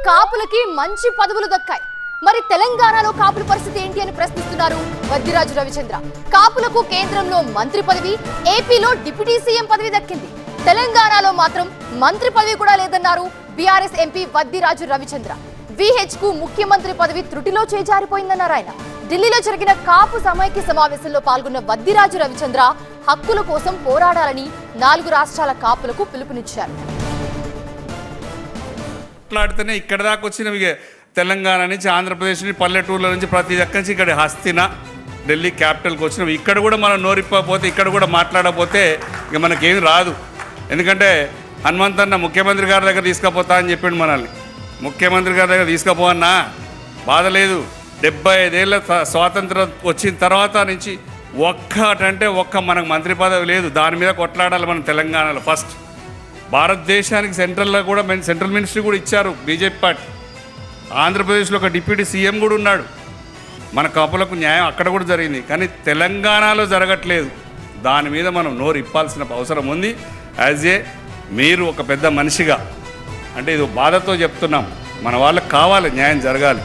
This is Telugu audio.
కాపులకి మంచి పదవులు దక్కాయి. మరి తెలంగాణలో కాపుల పరిస్థితి ఏంటి అని ప్రశ్నిస్తున్నారు వద్దిరాజు రవిచంద్ర. కాపులకు కేంద్రంలో మంత్రి పదవి, ఏపీలో డిప్యూటీ సీఎం పదవి దక్కింది. తెలంగాణలో మాత్రం మంత్రి పదవి కూడా లేదన్నారు BRS MP Vaddiraju Ravichandra. VH కు ముఖ్యమంత్రి పదవి త్రుటిలో చేజారిపోయిందన్నారు ఆయన. ఢిల్లీలో జరిగిన కాపు సమైక్య సమావేశంలో పాల్గొన్న వద్దిరాజు రవిచంద్ర హక్కుల కోసం పోరాడాలని 4 రాష్ట్రాల కాపులకు పిలుపునిచ్చారు. మాట్లాడితేనే ఇక్కడ దాకా వచ్చిన తెలంగాణ నుంచి, ఆంధ్రప్రదేశ్ నుంచి, పల్లెటూర్ల నుంచి, ప్రతి దగ్గర నుంచి ఇక్కడ హస్తిన ఢిల్లీ క్యాపిటల్కి వచ్చినాం. ఇక్కడ కూడా మనం నోరిప్పకపోతే, ఇక్కడ కూడా మాట్లాడకపోతే ఇక మనకేం రాదు. ఎందుకంటే హనుమంతన్న ముఖ్యమంత్రి గారి దగ్గర తీసుకుపోతా అని చెప్పిండు మనల్ని. ముఖ్యమంత్రి గారి దగ్గర తీసుకుపోవన్నా బాధ లేదు. 75 ఏళ్ళ స్వాతంత్రం వచ్చిన తర్వాత నుంచి ఒక్క మనకు మంత్రి పదవి లేదు. దాని మీద కొట్లాడాలి మనం తెలంగాణలో. ఫస్ట్ భారతదేశానికి సెంట్రల్లో కూడా సెంట్రల్ మినిస్ట్రీ కూడా ఇచ్చారు బీజేపీ పార్టీ. ఆంధ్రప్రదేశ్లో ఒక డిప్యూటీ సీఎం కూడా ఉన్నాడు. మన కాపులకు న్యాయం అక్కడ కూడా జరిగింది, కానీ తెలంగాణలో జరగట్లేదు. దాని మీద మనం నోరు ఇప్పాల్సిన అవసరం ఉంది. మీరు ఒక పెద్ద మనిషిగా, అంటే ఇది బాధతో చెప్తున్నాం, మన వాళ్ళకి కావాలి న్యాయం జరగాలి.